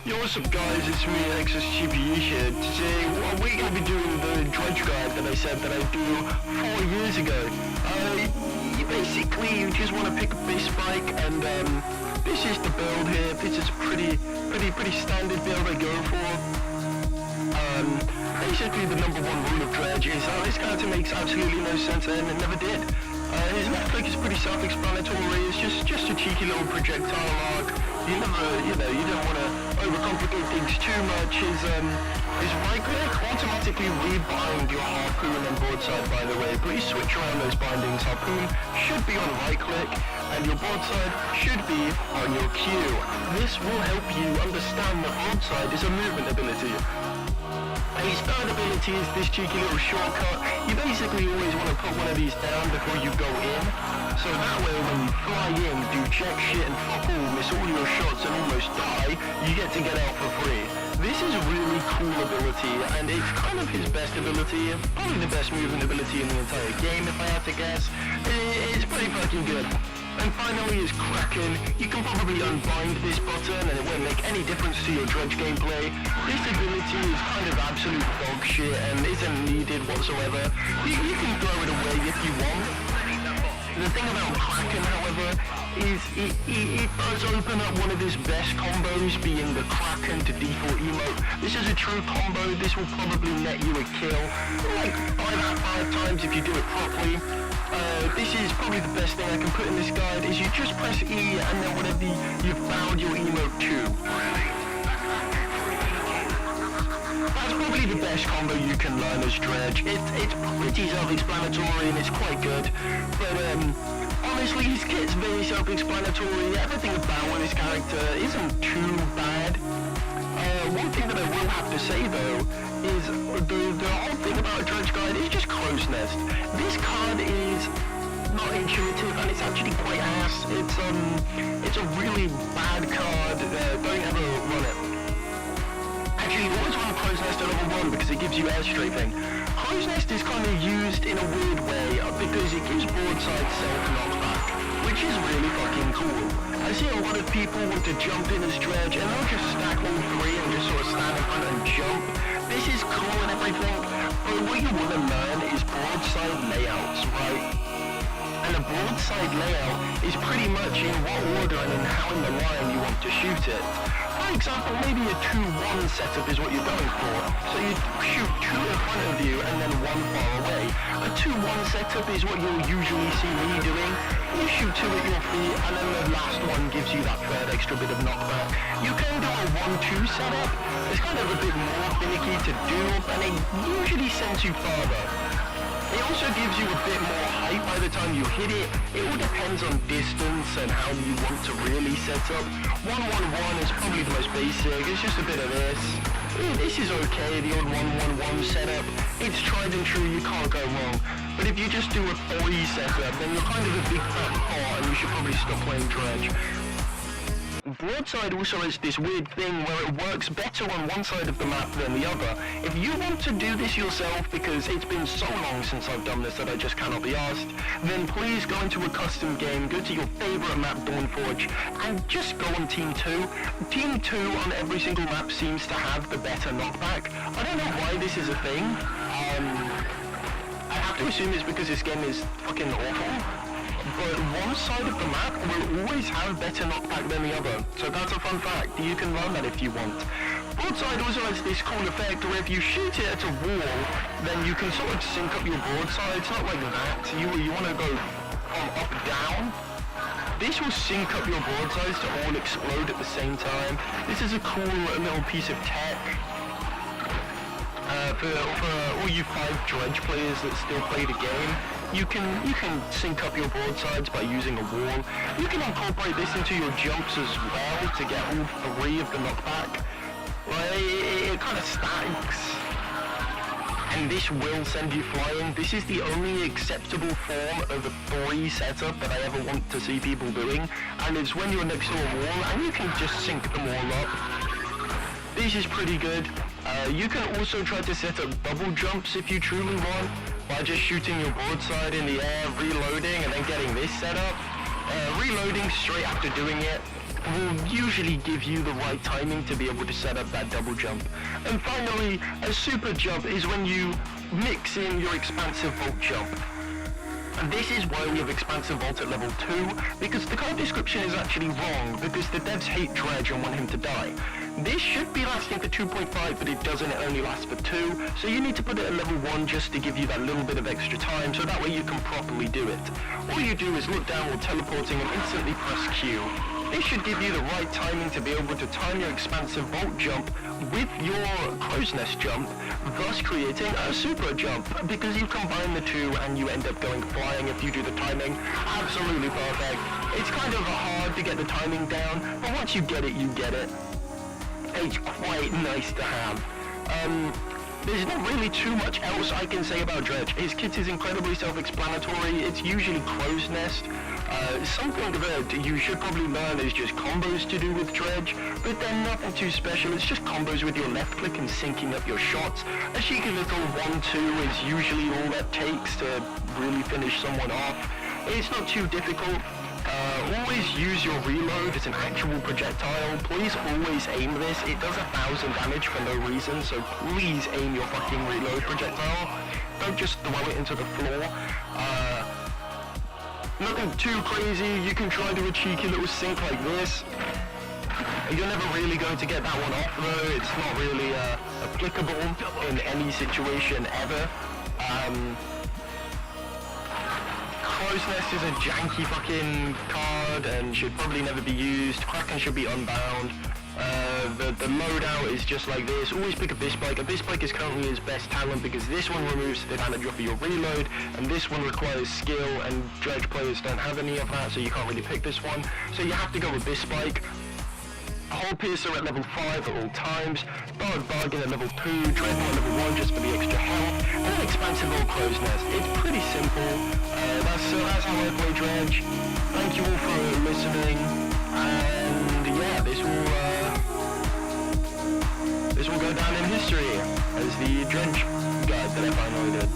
Yo, what's up guys, it's me, XSGPE here. Today, we're going to be doing the Dredge guide that I said that I'd do 4 years ago. You just want to pick a base bike, and this is the build here. This is a pretty standard build I go for. Basically the number one rule of Dredge is this character makes absolutely no sense, and it never did. His left click is pretty self-explanatory. It's just a cheeky little projectile arc. You don't want to overcomplicate things too much. His right click automatically rebind your harpoon and broadside, by the way. Please switch around those bindings. Harpoon should be on right click, and your broadside should be on your Q. This will help you understand that broadside is a movement ability. His third ability is this cheeky little shortcut. You basically always want to put one of these down before you go in. So that way when you fly in, do jack shit and fuck all, miss all your shots and almost die, you get to get out for free. This is a really cool ability, and it's kind of his best ability. Probably the best movement ability in the entire game, if I had to guess. It's pretty fucking good. And finally is Kraken. You can probably unbind this button and it won't make any difference to your Dredge gameplay. This ability is kind of absolute dog shit and isn't needed whatsoever. You can throw it away if you want. The thing about Kraken, however, is it does open up one of his best combos, being the Kraken to default emote. This is a true combo. This will probably net you a kill, like 5 out of 5 times if you do it properly. This is probably the best thing I can put in this guide, is you just press E and then whatever you've found your emote to. That's probably the best combo you can learn as Dredge. It's pretty self-explanatory and it's quite good, but honestly his kit's very self-explanatory. Everything about his character isn't too bad. One thing that I will have to say though is the whole thing about a Dredge guide is just crow's nest. This card is not intuitive and it's actually quite ass. It's a really bad card. Don't ever run it. Actually, you always run Crow's Nest at level 1 because it gives you air strafing. Crow's Nest is kind of used in a weird way because it gives broadside self-knockback, which is really fucking cool. I see a lot of people want to jump in as Dredge and they'll just stack all 3 and just sort of stand in front and jump. This is cool and everything, but what you want to learn is broadside layouts, right? And a broadside layout is pretty much in what order and in how in the line you want to shoot it. For example, maybe a 2-1 setup is what you're going for. So you shoot 2 in front of you and then 1 far away. A 2-1 setup is what you'll usually see me doing. You shoot 2 at your feet and then the last one gives you that third extra bit of knockback. You can do a 1-2 setup. It's kind of a bit more finicky to do, and it usually sends you farther. It also gives you a bit more height by the time you hit it. It all depends on distance and how you want to really set up. 1-1-1 is probably the most basic. It's just a bit of this. This is okay, the old 1-1-1 setup. It's tried and true, you can't go wrong. But if you just do a 3 setup, then you're kind of a big fat pot and you should probably stop playing Dredge. Broadside also has this weird thing where it works better on one side of the map than the other. If you want to do this yourself, because it's been so long since I've done this that I just cannot be asked, then please go into a custom game, go to your favorite map, Dawnforge, and just go on Team 2. Team 2 on every single map seems to have the better knockback. I don't know why this is a thing. I have to assume it's because this game is fucking awful. But one side of the map will always have better knockback than the other. So that's a fun fact. You can learn that if you want. Broadside also has this cool effect where if you shoot it at a wall, then you can sort of sync up your broadside. It's not like that. You want to go from up down. This will sync up your broadsides to all explode at the same time. This is a cool little piece of tech. For all you 5 Dredge players that still play the game, you can sync up your broadsides by using a wall. You can incorporate this into your jumps as well to get all 3 of the knockback. Well, it kind of stacks. And this will send you flying. This is the only acceptable form of a 3 setup that I ever want to see people doing. And it's when you're next to a wall and you can just sync them all up. This is pretty good. You can also try to set up double jumps if you truly want, by just shooting your broadside in the air, reloading, and then getting this set up. reloading straight after doing it will usually give you the right timing to be able to set up that double jump. And finally, a super jump is when you mix in your expansive vault jump. And this is why we have expansive vault at level 2, because the card description is actually wrong, because the devs hate Dredge and want him to die. This should be lasting for 2.5, but it doesn't, it only lasts for 2, so you need to put it at level 1 just to give you that little bit of extra time, so that way you can properly do it. All you do is look down while teleporting and instantly press Q. This should give you the right timing to be able to time your expansive vault jump with your crow's nest jump, thus creating a super jump, because you combine the two and you end up going flying if you do the timing. Absolutely perfect. It's kind of hard to get the timing down, but once you get it, you get it. It's quite nice to have. There's not really too much else I can say about Dredge. His kit is incredibly self-explanatory. It's usually crow's nest. Something that you should probably learn is just combos to do with Dredge, but they're nothing too special. It's just combos with your left click and syncing up your shots. A cheeky little 1-2 is usually all that takes to really finish someone off. It's not too difficult. Always use your reload as an actual projectile. Please always aim this. It does 1,000 damage for no reason, so please aim your fucking reload projectile. Don't just throw it into the floor. Nothing too crazy. You can try to do a cheeky little sync like this. You're never really going to get that one off though. It's not really applicable in any situation ever. Crow's Nest is a janky fucking card and should probably never be used. Kraken should be unbound. The loadout is just like this. Always pick a Bispike. A Bispike is currently his best talent because this one removes the damage off of your reload, and this one requires skill, and Dredge players don't have any of that, so you can't really pick this one. So you have to go with Bispike. Hole Piercer at level 5 at all times, Bargain at level 2, Dreadnought at level 1 just for the extra health, and an expansive old Crow's Nest. It's pretty simple. That's how I play Dredge. Thank you all for listening, and yeah, this will go down in history as the Dredge guide that I finally did.